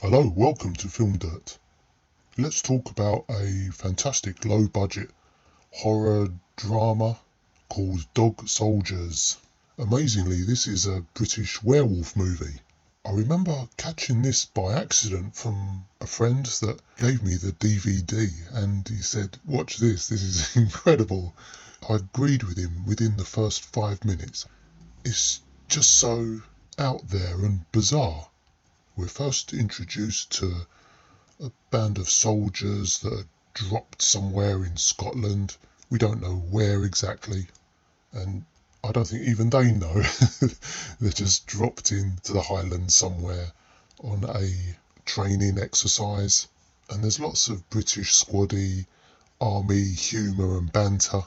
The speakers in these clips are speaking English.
Hello, welcome to FilmDirt. Let's talk about a fantastic low-budget horror drama called Dog Soldiers. Amazingly, this is a British werewolf movie. I remember catching this by accident from a friend that gave me the DVD, and he said, "Watch this is incredible." I agreed with him within the first 5 minutes. It's just so out there and bizarre. We're first introduced to a band of soldiers that are dropped somewhere in Scotland. We don't know where exactly, and I don't think even they know. They're just dropped into the Highlands somewhere on a training exercise, and there's lots of British squaddy army humour and banter,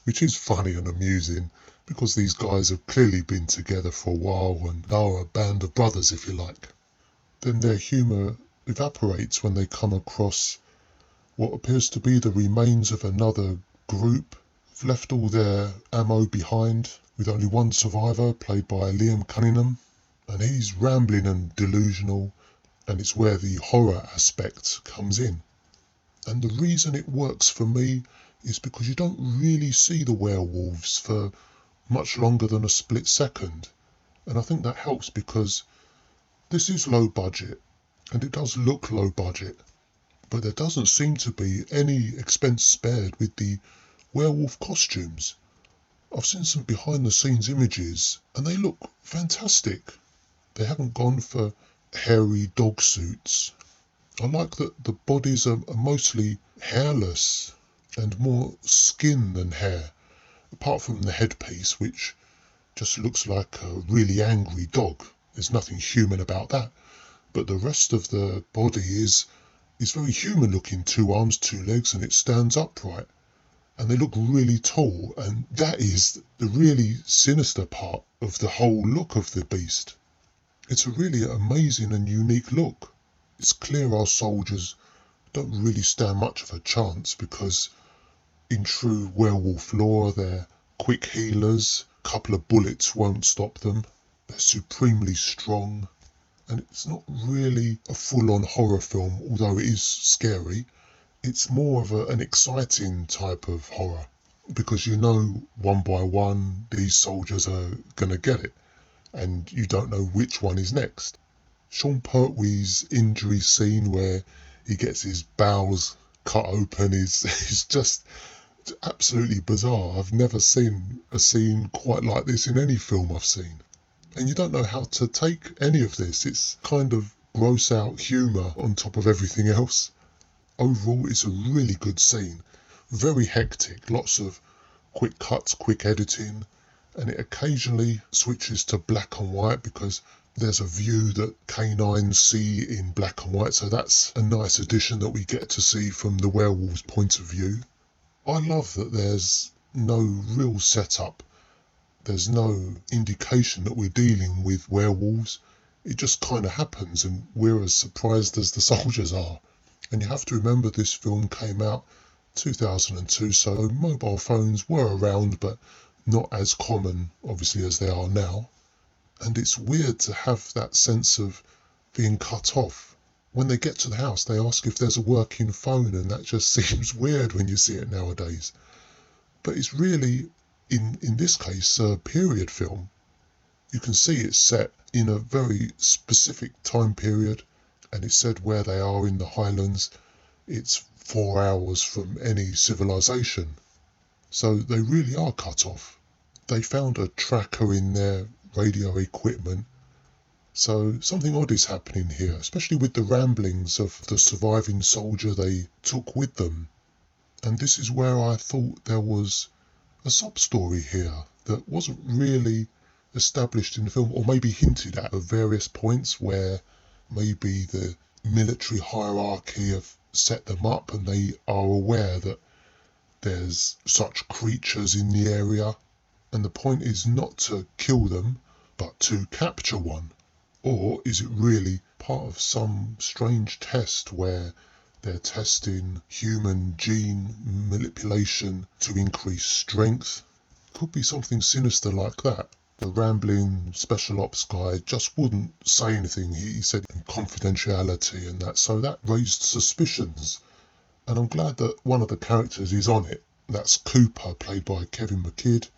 which is funny and amusing because these guys have clearly been together for a while and are a band of brothers, if you like. Then their humour evaporates when they come across what appears to be the remains of another group who've left all their ammo behind, with only one survivor, played by Cunningham, and he's rambling and delusional, and it's where the horror aspect comes in. And the reason it works for me is because you don't really see the werewolves for much longer than a split second, and I think that helps because this is low budget, and it does look low budget, but there doesn't seem to be any expense spared with the werewolf costumes. I've seen some behind the scenes images and they look fantastic. They haven't gone for hairy dog suits. I like that the bodies are mostly hairless and more skin than hair, apart from the headpiece, which just looks like a really angry dog. There's nothing human about that, but the rest of the body is very human looking, 2 arms, 2 legs, and it stands upright. And they look really tall, and that is the really sinister part of the whole look of the beast. It's a really amazing and unique look. It's clear our soldiers don't really stand much of a chance because in true werewolf lore they're quick healers, a couple of bullets won't stop them. They're supremely strong, and it's not really a full-on horror film, although it is scary. It's more of an exciting type of horror, because you know one by one these soldiers are going to get it, and you don't know which one is next. Sean Pertwee's injury scene where he gets his bowels cut open is just absolutely bizarre. I've never seen a scene quite like this in any film I've seen. And you don't know how to take any of this. It's kind of gross out humour on top of everything else. Overall, it's a really good scene. Very hectic, lots of quick cuts, quick editing, and it occasionally switches to black and white because there's a view that canines see in black and white, so that's a nice addition that we get to see from the werewolf's point of view. I love that there's no real setup. There's no indication that we're dealing with werewolves. It just kind of happens and we're as surprised as the soldiers are. And you have to remember this film came out 2002, so mobile phones were around but not as common obviously as they are now. And it's weird to have that sense of being cut off. When they get to the house they ask if there's a working phone, and that just seems weird when you see it nowadays. But it's really in this case a period film. You can see it's set in a very specific time period, and it's said where they are in the Highlands. It's 4 hours from any civilization. So they really are cut off. They found a tracker in their radio equipment. So something odd is happening here, especially with the ramblings of the surviving soldier they took with them. And this is where I thought there was a sub-story here that wasn't really established in the film, or maybe hinted at various points where maybe the military hierarchy have set them up and they are aware that there's such creatures in the area, and the point is not to kill them but to capture one. Or is it really part of some strange test where they're testing human gene manipulation to increase strength? Could be something sinister like that. The rambling special ops guy just wouldn't say anything. He said confidentiality and that, so that raised suspicions. And I'm glad that one of the characters is on it. That's Cooper, played by Kevin McKidd,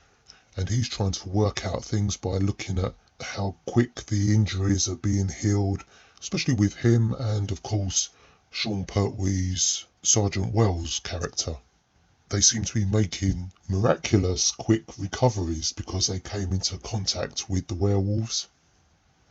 and he's trying to work out things by looking at how quick the injuries are being healed, especially with him and, of course, Sean Pertwee's Sergeant Wells character. They seem to be making miraculous quick recoveries because they came into contact with the werewolves.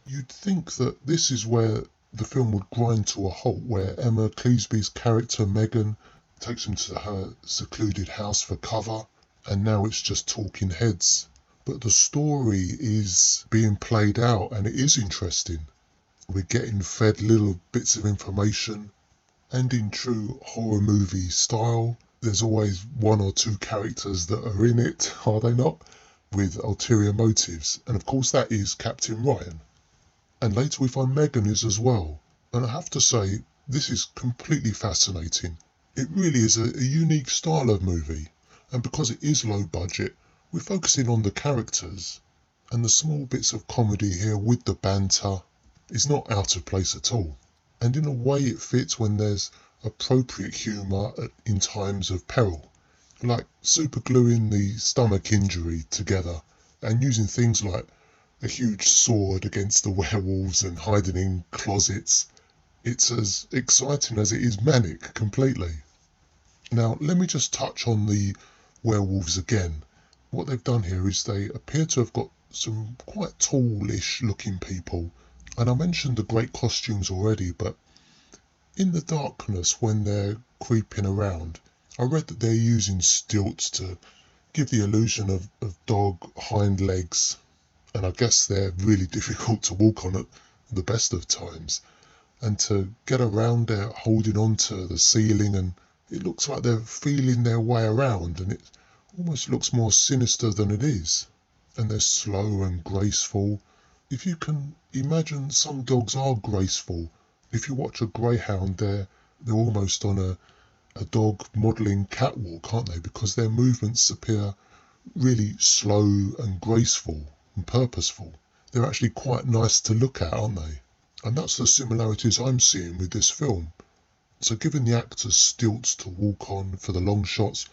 You'd think that this is where the film would grind to a halt, where Emma Cleasby's character Megan takes him to her secluded house for cover, and now it's just talking heads. But the story is being played out and it is interesting. We're getting fed little bits of information, and in true horror movie style, there's always one or two characters that are in it, are they not? With ulterior motives, and of course that is Captain Ryan. And later we find Megan is as well. And I have to say, this is completely fascinating. It really is a unique style of movie. And because it is low budget, we're focusing on the characters. And the small bits of comedy here with the banter is not out of place at all. And in a way it fits when there's appropriate humour in times of peril. Like supergluing the stomach injury together and using things like a huge sword against the werewolves and hiding in closets. It's as exciting as it is manic completely. Now, let me just touch on the werewolves again. What they've done here is they appear to have got some quite tallish looking people. And I mentioned the great costumes already, but in the darkness when they're creeping around, I read that they're using stilts to give the illusion of dog hind legs. And I guess they're really difficult to walk on at the best of times. And to get around, they're holding on to the ceiling, and it looks like they're feeling their way around, and it almost looks more sinister than it is. And they're slow and graceful. If you can imagine, some dogs are graceful. If you watch a greyhound, they're almost on a dog modelling catwalk, aren't they? Because their movements appear really slow and graceful and purposeful. They're actually quite nice to look at, aren't they? And that's the similarities I'm seeing with this film. So giving the actors stilts to walk on for the long shots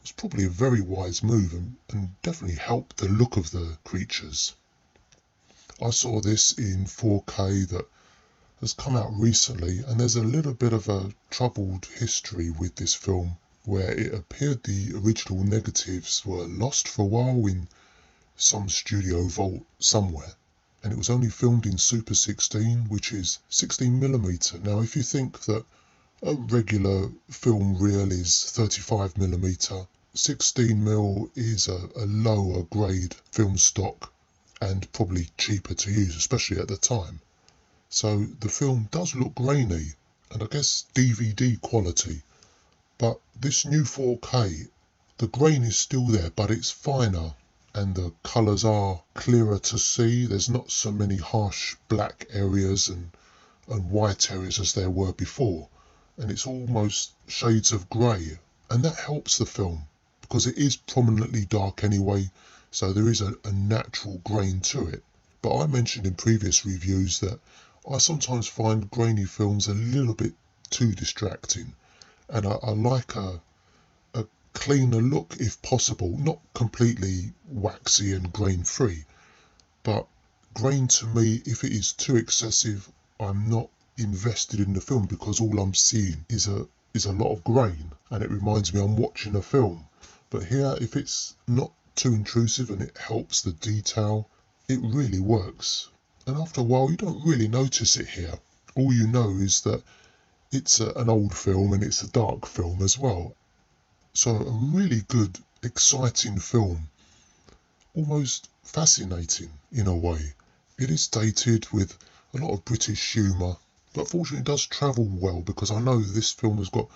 was probably a very wise move and definitely helped the look of the creatures. I saw this in 4K that has come out recently, and there's a little bit of a troubled history with this film where it appeared the original negatives were lost for a while in some studio vault somewhere, and it was only filmed in Super 16, which is 16mm. Now if you think that a regular film reel is 35mm, 16mm is a lower grade film stock and probably cheaper to use, especially at the time. So the film does look grainy and I guess DVD quality, but this new 4K, the grain is still there, but it's finer and the colours are clearer to see. There's not so many harsh black areas and white areas as there were before, and it's almost shades of grey, and that helps the film because it is prominently dark anyway, so there is a natural grain to it. But I mentioned in previous reviews that I sometimes find grainy films a little bit too distracting, and I like a cleaner look if possible, not completely waxy and grain free, but grain to me, if it is too excessive, I'm not invested in the film because all I'm seeing is a lot of grain and it reminds me I'm watching a film. But here, if it's not too intrusive and it helps the detail, it really works. And after a while you don't really notice it here. All you know is that it's an old film and it's a dark film as well. So a really good, exciting film, almost fascinating in a way. It is dated with a lot of British humour, but fortunately it does travel well because I know this film has got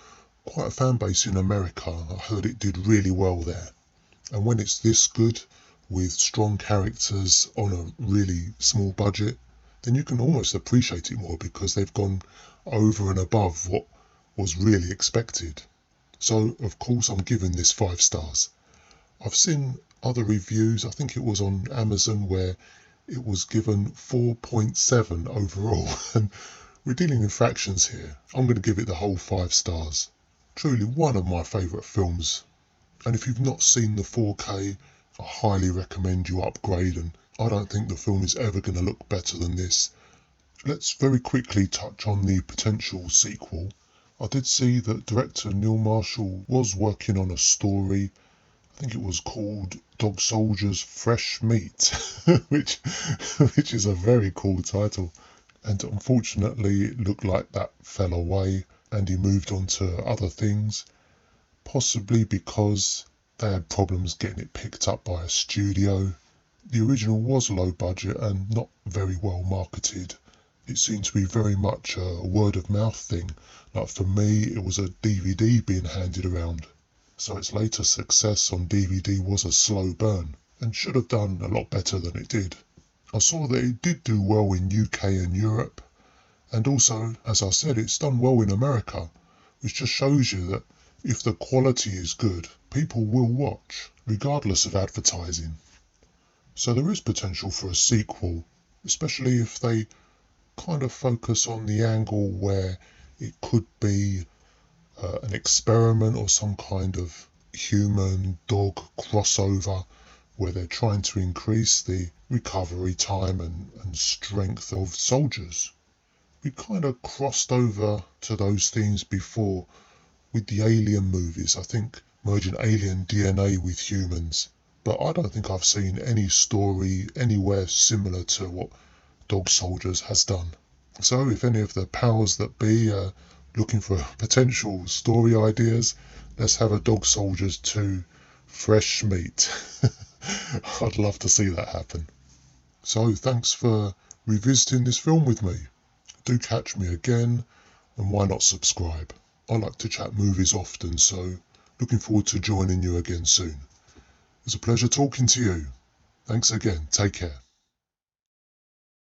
quite a fan base in America. I heard it did really well there. And when it's this good, with strong characters on a really small budget, then you can almost appreciate it more because they've gone over and above what was really expected. So, of course, I'm giving this 5 stars. I've seen other reviews. I think it was on Amazon where it was given 4.7 overall. And we're dealing in fractions here. I'm going to give it the whole 5 stars. Truly one of my favourite films. And if you've not seen the 4K, I highly recommend you upgrade, and I don't think the film is ever going to look better than this. Let's very quickly touch on the potential sequel. I did see that director Neil Marshall was working on a story. I think it was called Dog Soldiers Fresh Meat, which is a very cool title. And unfortunately, it looked like that fell away and he moved on to other things, possibly because they had problems getting it picked up by a studio. The original was low budget and not very well marketed. It seemed to be very much a word of mouth thing. Like for me, it was a DVD being handed around. So its later success on DVD was a slow burn and should have done a lot better than it did. I saw that it did do well in UK and Europe, and also, as I said, it's done well in America, which just shows you that if the quality is good, people will watch, regardless of advertising. So there is potential for a sequel, especially if they kind of focus on the angle where it could be an experiment or some kind of human-dog crossover where they're trying to increase the recovery time and strength of soldiers. We kind of crossed over to those themes before with the Alien movies, I think merging alien DNA with humans. But I don't think I've seen any story anywhere similar to what Dog Soldiers has done. So if any of the powers that be are looking for potential story ideas, let's have a Dog Soldiers 2 Fresh Meat. I'd love to see that happen. So thanks for revisiting this film with me. Do catch me again, and why not subscribe? I like to chat movies often, so looking forward to joining you again soon. It's a pleasure talking to you. Thanks again. Take care.